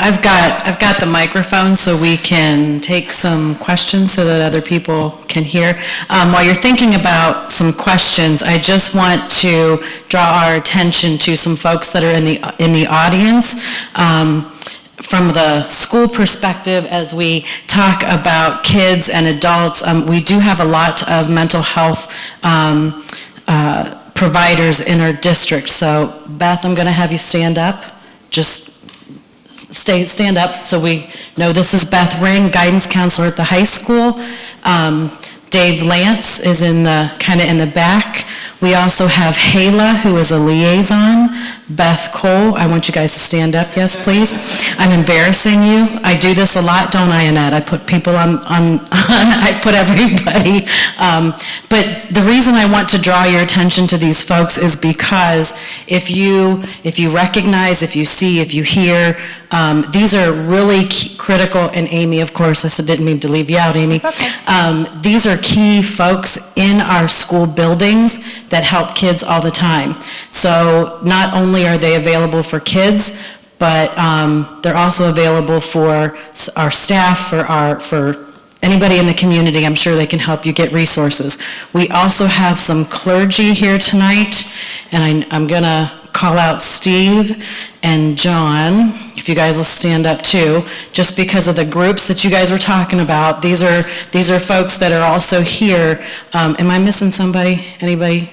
I've got the microphone so we can take some questions so that other people can hear. While you're thinking about some questions, I just want to draw our attention to some folks that are in the audience. From the school perspective, as we talk about kids and adults, we do have a lot of mental health providers in our district. So Beth, I'm going to have you stand up. Just stand up so we know this is Beth Ring, guidance counselor at the high school. Dave Lance is kind of in the back. We also have Hayla, who is a liaison. Beth Cole, I want you guys to stand up, yes, please. I'm embarrassing you. I do this a lot, don't I, Annette? I put people on I put everybody. But the reason I want to draw your attention to these folks is because if you recognize, if you see, if you hear, these are really critical, and Amy, of course, I didn't mean to leave you out, Amy. Okay. These are key folks in our school buildings that help kids all the time. So not only are they available for kids, but they're also available for our staff, for anybody in the community. I'm sure they can help you get resources. We also have some clergy here tonight, and I'm gonna call out Steve and John, if you guys will stand up too, just because of the groups that you guys were talking about. These are folks that are also here. Am I missing somebody? Anybody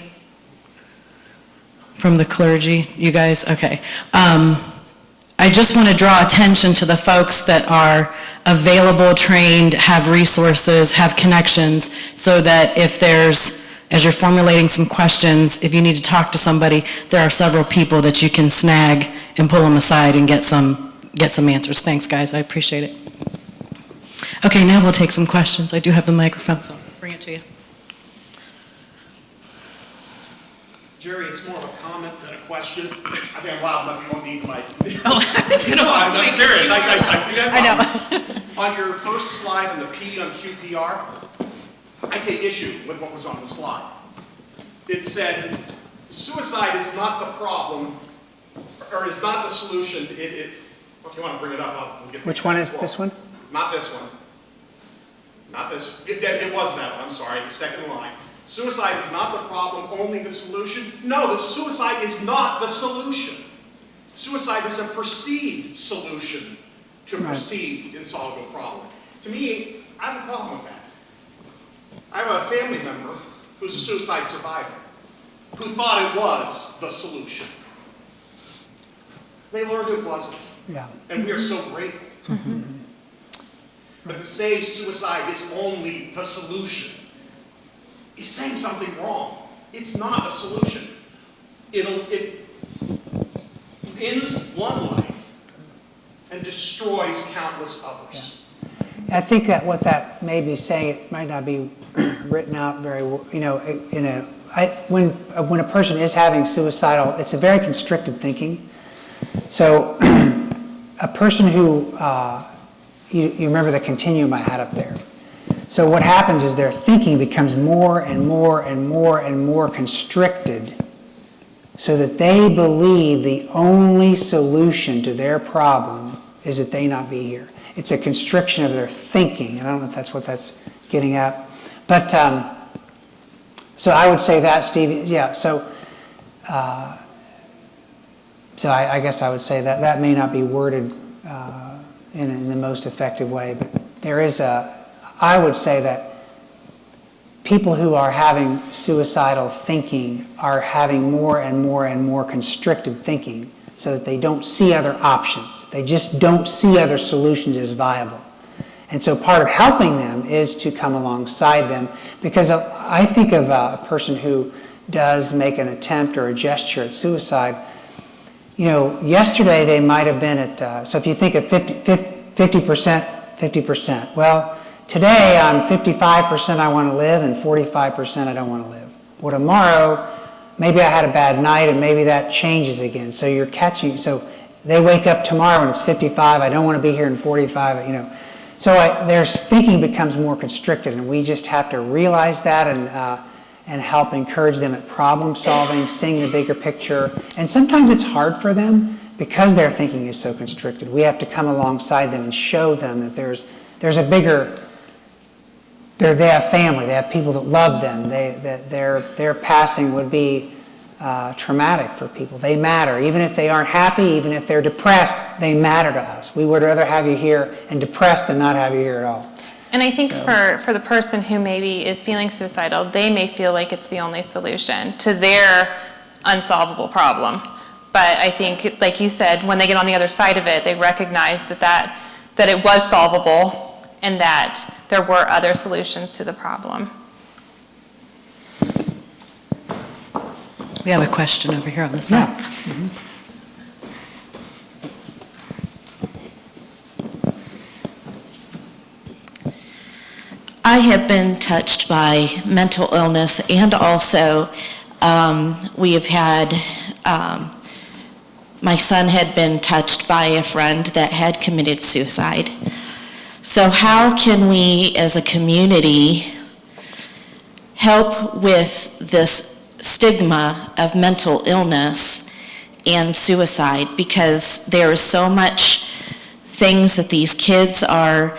from the clergy? You guys? Okay. I just want to draw attention to the folks that are available, trained, have resources, have connections, so that if there's, as you're formulating some questions, if you need to talk to somebody, there are several people that you can snag and pull them aside and get some answers. Thanks, guys. I appreciate it. Okay, now we'll take some questions. I do have the microphone, so I'll bring it to you. Jerry, it's more of a comment than a question. I think I'm loud enough. You won't need my. Oh, I was going to. I'm serious. I know. On your first slide on the P on QPR, I take issue with what was on the slide. It said, suicide is not the problem, or is not the solution. Well, if you want to bring it up, we'll get. Which one is this one? Not this one. Not this. It was that one. I'm sorry. The second line. Suicide is not the problem, only the solution. No, the suicide is not the solution. Suicide is a perceived solution to a perceived insoluble problem. To me, I have a problem with that. I have a family member who's a suicide survivor who thought it was the solution. They learned it wasn't. Yeah. And we are so grateful. Mm-hmm. But to say suicide is only the solution is saying something wrong. It's not a solution. It ends one life and destroys countless others. Yeah. I think that what that may be saying, it might not be written out very well, when a person is having suicidal, it's a very constricted thinking. So a person who, you remember the continuum I had up there. So what happens is their thinking becomes more and more and more and more constricted, so that they believe the only solution to their problem is that they not be here. It's a constriction of their thinking, and I don't know if that's what that's getting at. But, so I would say that, Steve, yeah, so I guess I would say that may not be worded in the most effective way, but there is I would say that people who are having suicidal thinking are having more and more and more constricted thinking, so that they don't see other options. They just don't see other solutions as viable. And so part of helping them is to come alongside them, because I think of a person who does make an attempt or a gesture at suicide. Yesterday they might have been at, so if you think of 50%, well, today I'm 55% I want to live and 45% I don't want to live. Well, tomorrow, maybe I had a bad night and maybe that changes again. So you're catching, so they wake up tomorrow and it's 55, I don't want to be here in 45, So their thinking becomes more constricted, and we just have to realize that and help encourage them at problem solving, seeing the bigger picture. And sometimes it's hard for them because their thinking is so constricted, we have to come alongside them and show them that there's a bigger, they have family, they have people that love them, that their passing would be traumatic for people. They matter. Even if they aren't happy, even if they're depressed, they matter to us. We would rather have you here and depressed than not have you here at all. And I think for the person who maybe is feeling suicidal, they may feel like it's the only solution to their unsolvable problem. But I think, like you said, when they get on the other side of it, they recognize that it was solvable and that there were other solutions to the problem. We have a question over here on the side. Yeah. Mm-hmm. I have been touched by mental illness, and also we have had, my son had been touched by a friend that had committed suicide. So how can we as a community help with this stigma of mental illness and suicide? Because there is so much things that these kids are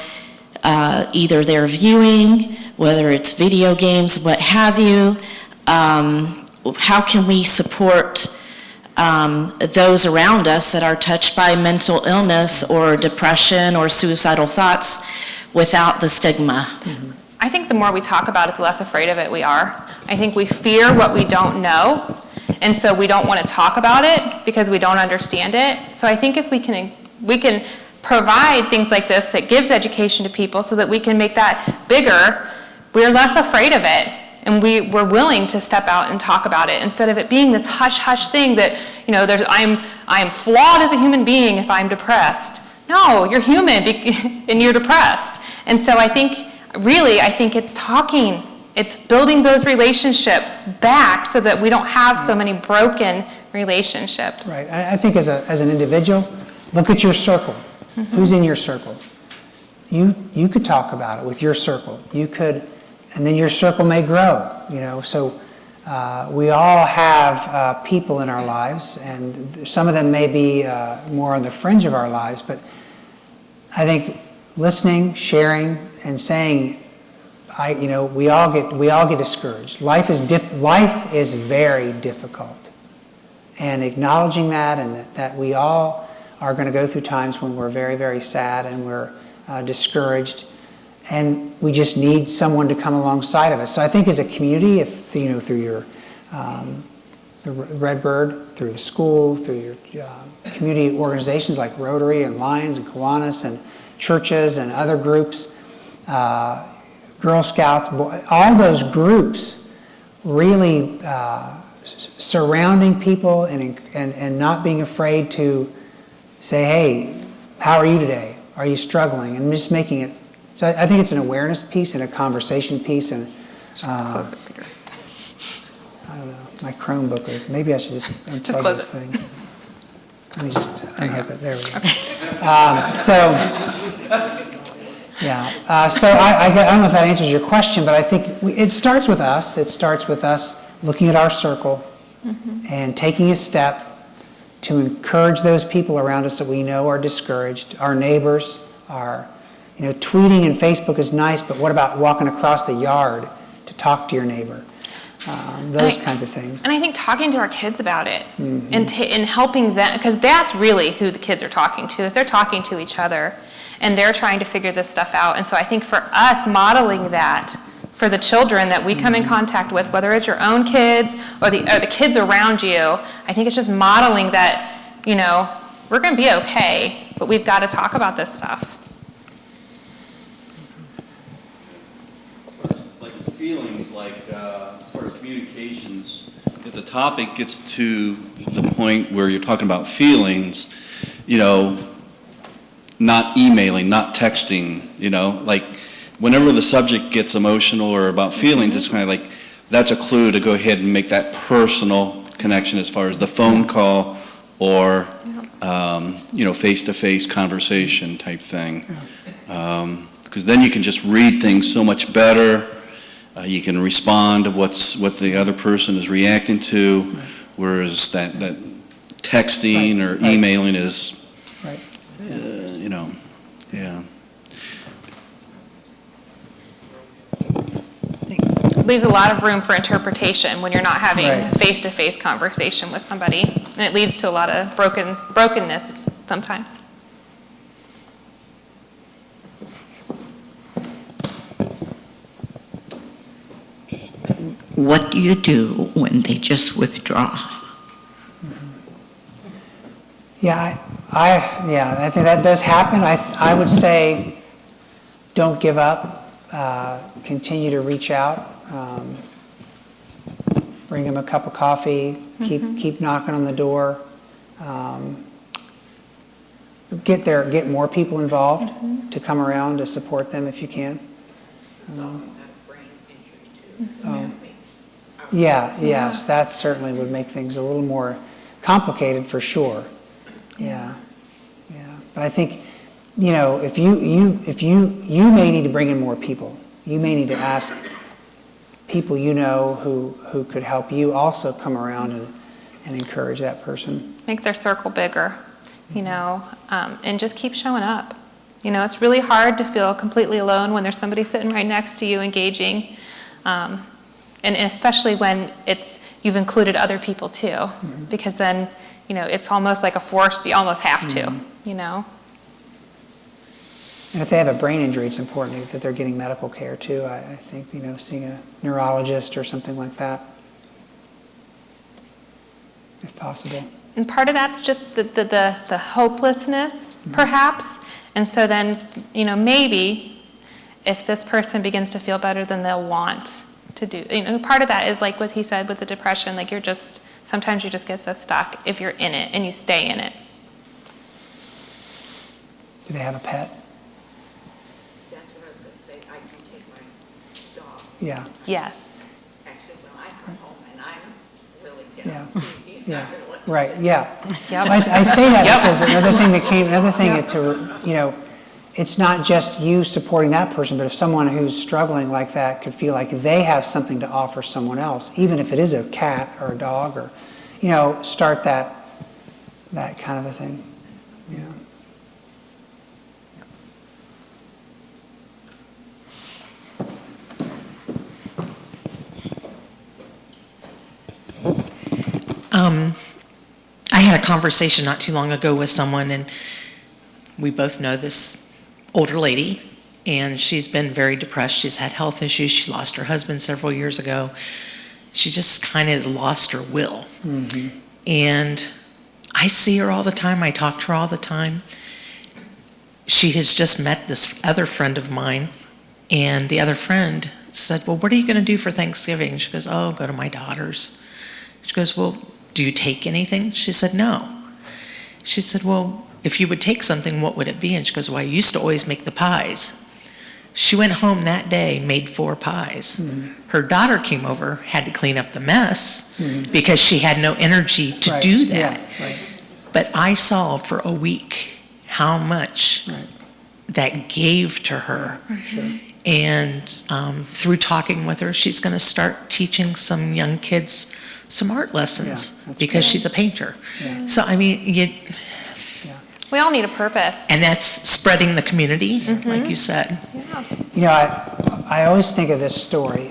either they're viewing, whether it's video games, what have you. How can we support those around us that are touched by mental illness or depression or suicidal thoughts without the stigma? Mm-hmm. I think the more we talk about it, the less afraid of it we are. I think we fear what we don't know, and so we don't want to talk about it because we don't understand it. So I think if we can provide things like this that gives education to people so that we can make that bigger, we're less afraid of it, and we're willing to step out and talk about it instead of it being this hush-hush thing that, you know, I am flawed as a human being if I'm depressed. No, you're human and you're depressed. And so I think it's talking. It's building those relationships back so that we don't have so many broken relationships. Right. I think as an individual, look at your circle. Mm-hmm. Who's in your circle? You could talk about it with your circle. You could, and then your circle may grow. You know, so we all have people in our lives, and some of them may be more on the fringe of our lives. But I think listening, sharing, and saying, we all get discouraged. Life is very difficult, and acknowledging that, and that we all are going to go through times when we're very, very sad and we're discouraged, and we just need someone to come alongside of us. So I think as a community, if through your the Redbird, through the school, through your community organizations like Rotary and Lions and Kiwanis and churches and other groups, Girl Scouts, all those groups really surrounding people and not being afraid to say, hey, how are you today? Are you struggling? And just making it, so I think it's an awareness piece and a conversation piece. And I don't know, my Chromebook is, maybe I should just unplug this thing. Let me just unhook it, there we go. So I don't know if that answers your question, but I think it starts with us. It starts with us looking at our circle and taking a step to encourage those people around us that we know are discouraged, our neighbors, tweeting and Facebook is nice, but what about walking across the yard to talk to your neighbor? Those kinds of things. And I think talking to our kids about it and helping them, because that's really who the kids are talking to, is they're talking to each other and they're trying to figure this stuff out. And so I think for us, modeling that for the children that we come in contact with, whether it's your own kids or the kids around you, I think it's just modeling that, we're going to be okay, but we've got to talk about this stuff. Like feelings, as far as communications, if the topic gets to the point where you're talking about feelings, not emailing, not texting, whenever the subject gets emotional or about feelings, it's kind of like that's a clue to go ahead and make that personal connection as far as the phone call or face-to-face conversation type thing. Because then you can just read things so much better. You can respond to what the other person is reacting to, whereas that texting or Right, right. emailing is, Right. you know, yeah. Leaves a lot of room for interpretation when you're not having Right. face-to-face conversation with somebody. And it leads to a lot of brokenness sometimes. What do you do when they just withdraw? Yeah, I think that does happen. I would say, don't give up, continue to reach out, bring them a cup of coffee, keep knocking on the door, get more people involved to come around to support them if you can. Yes, that certainly would make things a little more complicated for sure. Yeah. But I think, if you may need to bring in more people. You may need to ask people who could help you also come around and encourage that person. Make their circle bigger, and just keep showing up. It's really hard to feel completely alone when there's somebody sitting right next to you engaging. And especially when you've included other people too, because then, it's almost like a force, you almost have to, And if they have a brain injury, it's important that they're getting medical care too. I think, seeing a neurologist or something like that, if possible. And part of that's just the hopelessness, perhaps. And so then, maybe if this person begins to feel better, then they'll want to do. Part of that is like what he said with the depression, like sometimes you just get so stuck if you're in it and you stay in it. Do they have a pet? That's what I was going to say. I can take my dog. Yeah. Yes. Actually, when I come home and I'm really Yeah. down, he's not going to let me. Right. Yeah. Yep. I say that Yep. because another thing it's not just you supporting that person, but if someone who's struggling like that could feel like they have something to offer someone else, even if it is a cat or a dog, or start that kind of a thing. Yeah. I had a conversation not too long ago with someone, and we both know this older lady, and she's been very depressed. She's had health issues. She lost her husband several years ago. She just kind of lost her will. Mm-hmm. And I see her all the time. I talk to her all the time. She has just met this other friend of mine, and the other friend said, well, what are you going to do for Thanksgiving? She goes, oh, go to my daughter's. She goes, well, do you take anything? She said, no. She said, well, if you would take something, what would it be? And she goes, well, I used to always make the pies. She went home that day, made 4 pies. Mm-hmm. Her daughter came over, had to clean up the mess because she had no energy to do that. Yeah, right. But I saw for a week how much that gave to her. Sure. And through talking with her, she's going to start teaching some young kids some art lessons because she's a painter. Yeah. So, I mean, we all need a purpose. And that's spreading the community, like you said. Yeah. I always think of this story.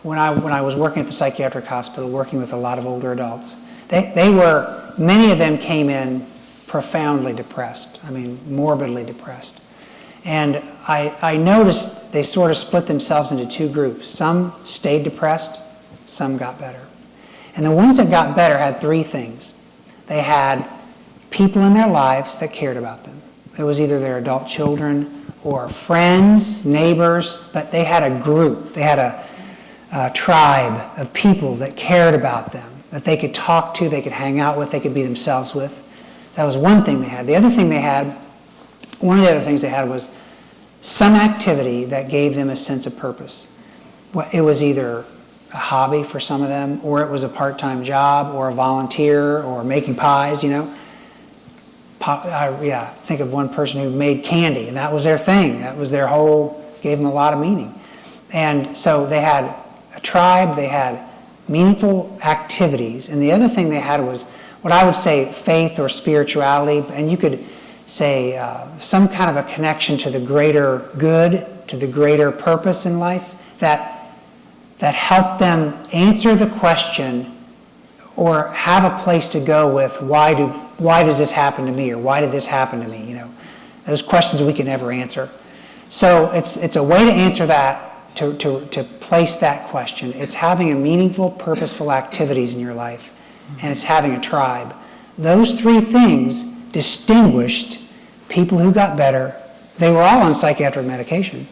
When I was working at the psychiatric hospital, working with a lot of older adults, many of them came in profoundly depressed. I mean, morbidly depressed. And I noticed they sort of split themselves into 2 groups. Some stayed depressed, some got better. And the ones that got better had 3 things. They had people in their lives that cared about them. It was either their adult children or friends, neighbors, but they had a group. They had a tribe of people that cared about them, that they could talk to, they could hang out with, they could be themselves with. That was one thing they had. One of the other things they had was some activity that gave them a sense of purpose. It was either a hobby for some of them, or it was a part-time job, or a volunteer, or making pies, Think of one person who made candy, and that was their thing. That was their whole, gave them a lot of meaning. And so they had a tribe, they had meaningful activities. And the other thing they had was what I would say faith or spirituality, and you could say some kind of a connection to the greater good, to the greater purpose in life that helped them answer the question or have a place to go with why does this happen to me, or why did this happen to me? You know, those questions we can never answer. So it's a way to answer that, to place that question. It's having a meaningful, purposeful activities in your life, and it's having a tribe. Those three things distinguished people who got better. They were all on psychiatric medication,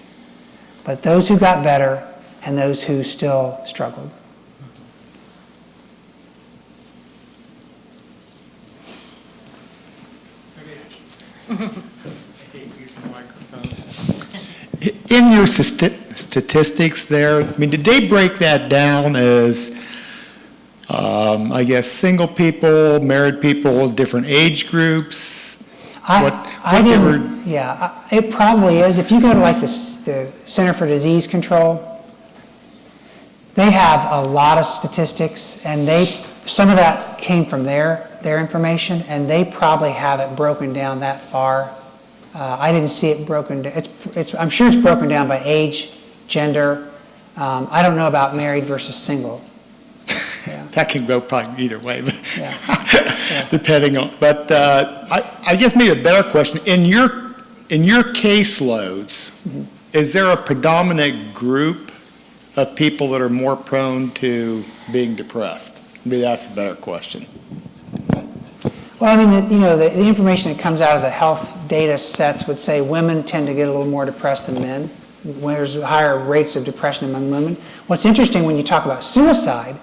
but those who got better and those who still struggled. In your statistics there, I mean, did they break that down as, I guess, single people, married people, different age groups? It probably is. If you go to like the Center for Disease Control, they have a lot of statistics, and some of that came from their information, and they probably have it broken down that far. I didn't see it broken down. I'm sure it's broken down by age, gender. I don't know about married versus single. Yeah. That can go probably either way, but Yeah. depending on. But I guess maybe a better question: in your caseloads, is there a predominant group of people that are more prone to being depressed? Maybe that's a better question. Well, I mean, the information that comes out of the health data sets would say women tend to get a little more depressed than men. There's higher rates of depression among women. What's interesting when you talk about suicide,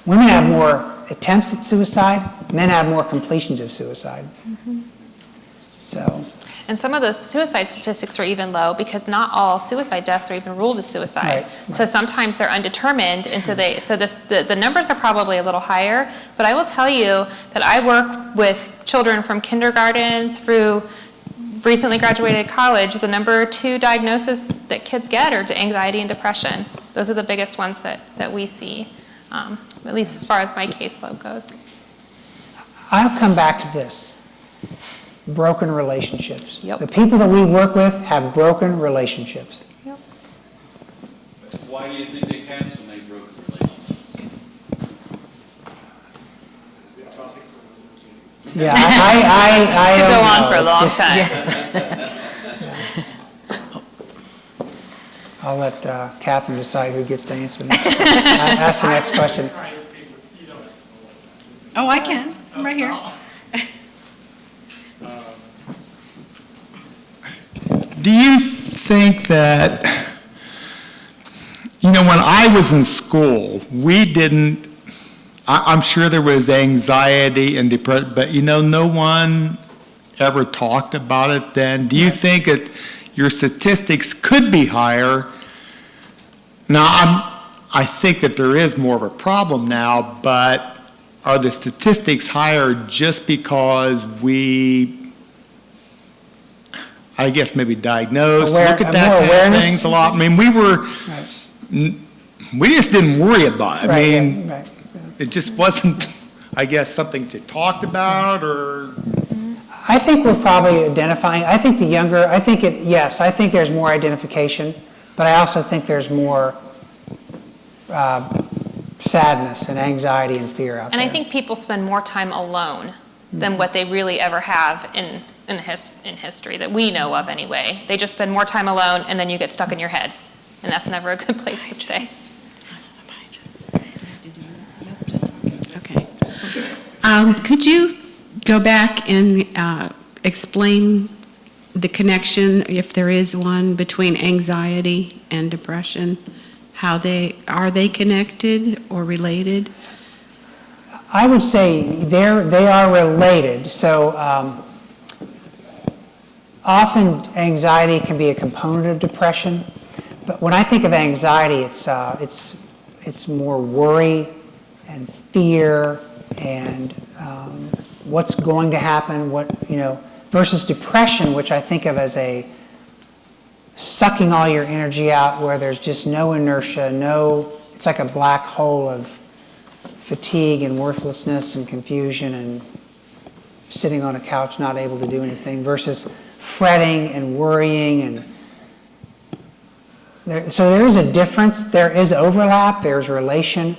women have more attempts at suicide, men have more completions of suicide. So. And some of those suicide statistics are even low because not all suicide deaths are even ruled as suicide. Right. So sometimes they're undetermined, and so the numbers are probably a little higher. But I will tell you that I work with children from kindergarten through recently graduated college. The number 2 diagnosis that kids get are anxiety and depression. Those are the biggest ones that we see, at least as far as my caseload goes. I'll come back to this. Broken relationships. Yep. The people that we work with have broken relationships. Yep. Why do you think they consummate broken relationships? Yeah, I Could don't go on know. for a It's long just- time. I'll let Catherine decide who gets to answer next. Ask the next question. Oh, I can. I'm right here. Do you think that, when I was in school, I'm sure there was anxiety and depression, but no one ever talked about it then. Do you think that your statistics could be higher? Now, I think that there is more of a problem now, but are the statistics higher just because we, I guess, maybe diagnosed, look at that more kind awareness? of things a lot? I mean, we just didn't worry about it. I mean, Right. it just wasn't, I guess, something to talk about, or... I think we're probably identifying, I think there's more identification, but I also think there's more sadness and anxiety and fear out there. And I think people spend more time alone than what they really ever have in history, that we know of anyway. They just spend more time alone, and then you get stuck in your head, and that's never a good place to stay. Okay. Could you go back and explain the connection, if there is one, between anxiety and depression? Are they connected or related? I would say they are related. So often anxiety can be a component of depression, but when I think of anxiety, it's more worry and fear and what's going to happen, versus depression, which I think of as a sucking all your energy out, where there's just no inertia, it's like a black hole of fatigue and worthlessness and confusion and sitting on a couch not able to do anything versus fretting and worrying. And so there is a difference. There is overlap. There's relation.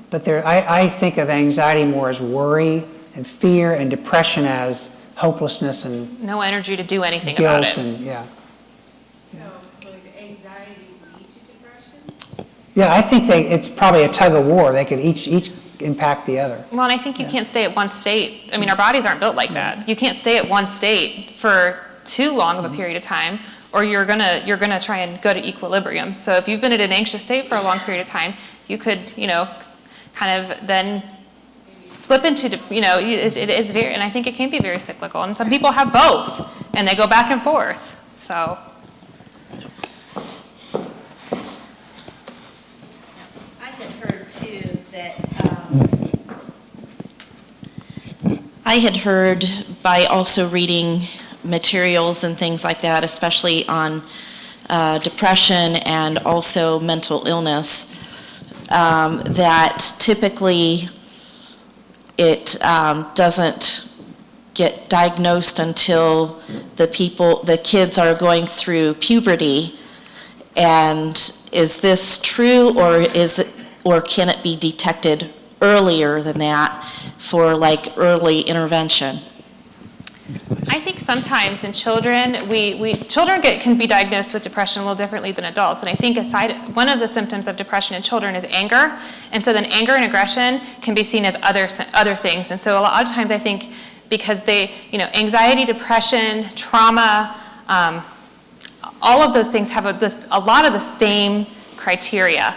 But I think of anxiety more as worry and fear, and depression as hopelessness and No energy to do anything about guilt it. and, yeah. So would anxiety lead to depression? Yeah, I think it's probably a tug of war. They could each impact the other. Well, and I think you can't stay at one state. I mean, our bodies aren't built like that. You can't stay at one state for too long of a period of time, or you're gonna try and go to equilibrium. So if you've been at an anxious state for a long period of time, you could, kind of then slip into, it is very, and I think it can be very cyclical. And some people have both, and they go back and forth. So. I had heard too that, I had heard by also reading materials and things like that, especially on depression and also mental illness, that typically it doesn't get diagnosed until the kids are going through puberty. And is this true, or can it be detected earlier than that for like early intervention? I think sometimes in children, children can be diagnosed with depression a little differently than adults. And I think one of the symptoms of depression in children is anger. And so then anger and aggression can be seen as other things. And so a lot of times I think because anxiety, depression, trauma, all of those things have a lot of the same criteria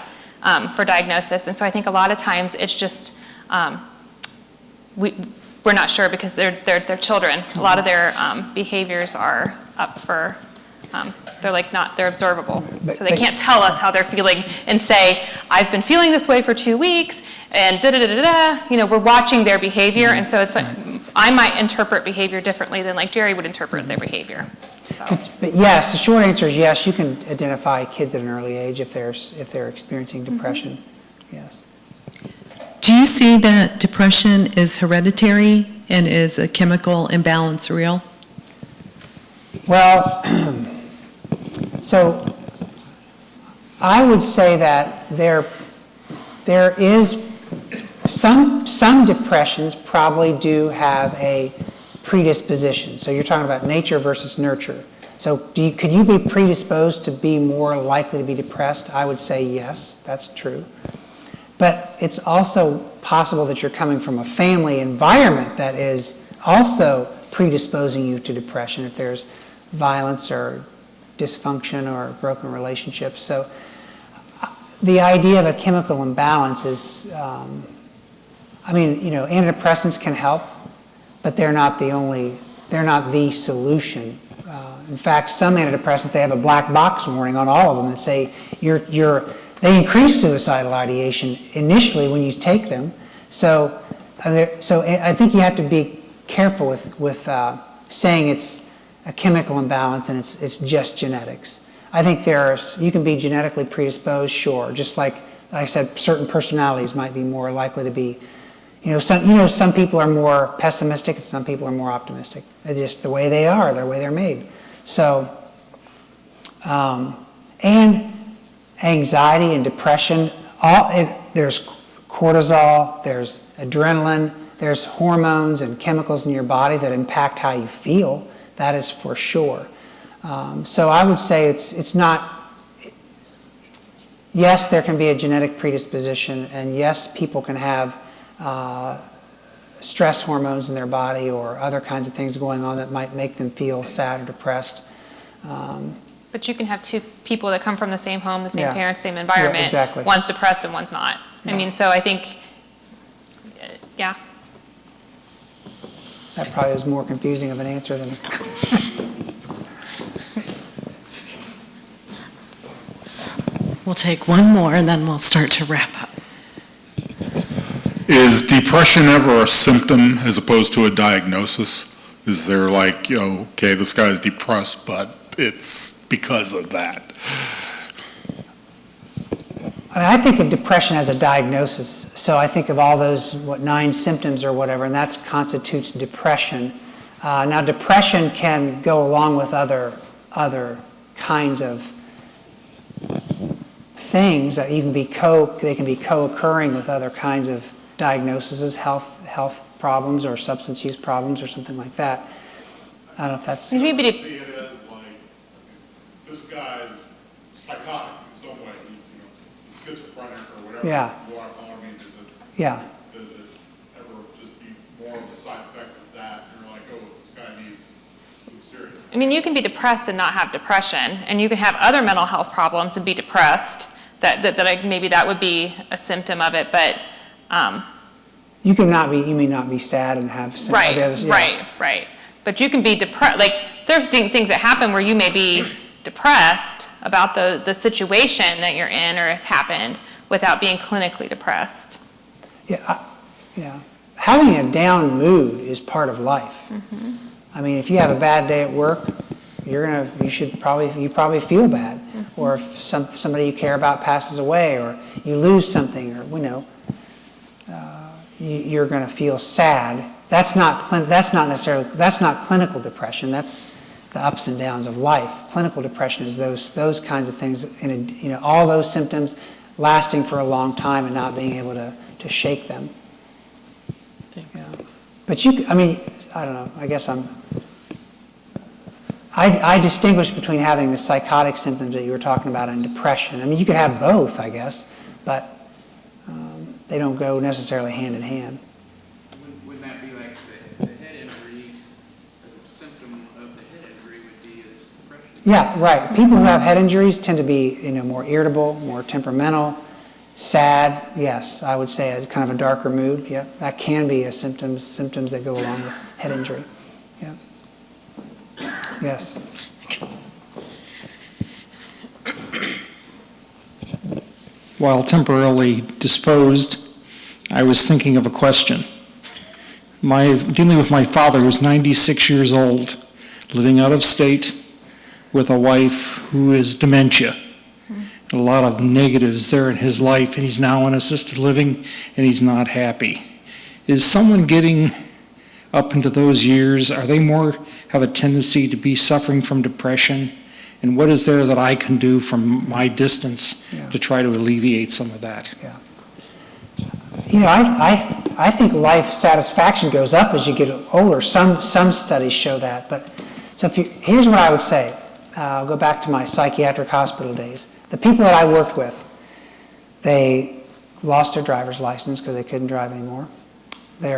for diagnosis. And so I think a lot of times it's just, we're not sure because they're children. A lot of their behaviors are up for, they're observable. So they can't tell us how they're feeling and say, I've been feeling this way for 2 weeks and da-da-da-da-da. We're watching their behavior, and so it's like, I might interpret behavior differently than like Jerry would interpret their behavior. So. But yes, the short answer is yes, you can identify kids at an early age if they're experiencing depression, yes. Do you see that depression is hereditary and is a chemical imbalance real? Well, so I would say that there is some depressions probably do have a predisposition. So you're talking about nature versus nurture. So could you be predisposed to be more likely to be depressed? I would say yes, that's true. But it's also possible that you're coming from a family environment that is also predisposing you to depression if there's violence or dysfunction or broken relationships. So the idea of a chemical imbalance is, antidepressants can help, but they're not the solution. In fact, some antidepressants, they have a black box warning on all of them that say they increase suicidal ideation initially when you take them. So I think you have to be careful with saying it's a chemical imbalance and it's just genetics. I think you can be genetically predisposed, sure. Just like I said, certain personalities might be more likely to be, some people are more pessimistic and some people are more optimistic. It's just the way they are, the way they're made. So, and anxiety and depression, there's cortisol, there's adrenaline, there's hormones and chemicals in your body that impact how you feel. That is for sure. So I would say it's not, yes, there can be a genetic predisposition, and yes, people can have stress hormones in their body or other kinds of things going on that might make them feel sad or depressed. But you can have two people that come from the same home, the same parents, same environment. Yeah, exactly. One's depressed and one's not. Yeah. So I think, yeah. That probably was more confusing of an answer than... We'll take one more and then we'll start to wrap up. Is depression ever a symptom as opposed to a diagnosis? Is there like, okay, this guy's depressed, but it's because of that? I think of depression as a diagnosis, so I think of all those, 9 symptoms or whatever, and that constitutes depression. Now, depression can go along with other kinds of things that they can be co-occurring with other kinds of diagnoses, health problems or substance use problems or something like that. I don't know if that's... I see it as like, this guy's psychotic in some way, he's schizophrenic or whatever. Yeah. You want to call it, does it ever just be more of a side effect of that? You're like, oh, this guy needs some serious. I mean, you can be depressed and not have depression, and you can have other mental health problems and be depressed. Maybe that would be a symptom of it, but you may not be sad and have some right, others, yeah. right. But you can be depressed. Like there's things that happen where you may be depressed about the situation that you're in or has happened without being clinically depressed. Yeah. Having a down mood is part of life. Mm-hmm. I mean, if you have a bad day at work, you probably feel bad. Mm-hmm. Or if somebody you care about passes away, or you lose something, or you're going to feel sad. That's not clinical depression. That's the ups and downs of life. Clinical depression is those kinds of things, all those symptoms lasting for a long time and not being able to shake them. Thanks. Yeah. But I don't know. I guess I distinguish between having the psychotic symptoms that you were talking about and depression. I mean, you could have both, I guess, but they don't go necessarily hand in hand. Wouldn't that be like the head injury, the symptom of the head injury would be this depression? Yeah, right. People who have head injuries tend to be, more irritable, more temperamental, sad. Yes, I would say a kind of a darker mood. Yeah, that can be a symptoms that go along with head injury. Yeah. Yes. While temporarily disposed, I was thinking of a question. Dealing with my father, who's 96 years old, living out of state with a wife who is dementia. A lot of negatives there in his life, and he's now in assisted living, and he's not happy. Is someone getting up into those years, have a tendency to be suffering from depression? And what is there that I can do from my distance to try to alleviate some of that? Yeah. I think life satisfaction goes up as you get older. Some studies show that. But here's what I would say. I'll go back to my psychiatric hospital days. The people that I worked with, they lost their driver's license because they couldn't drive anymore.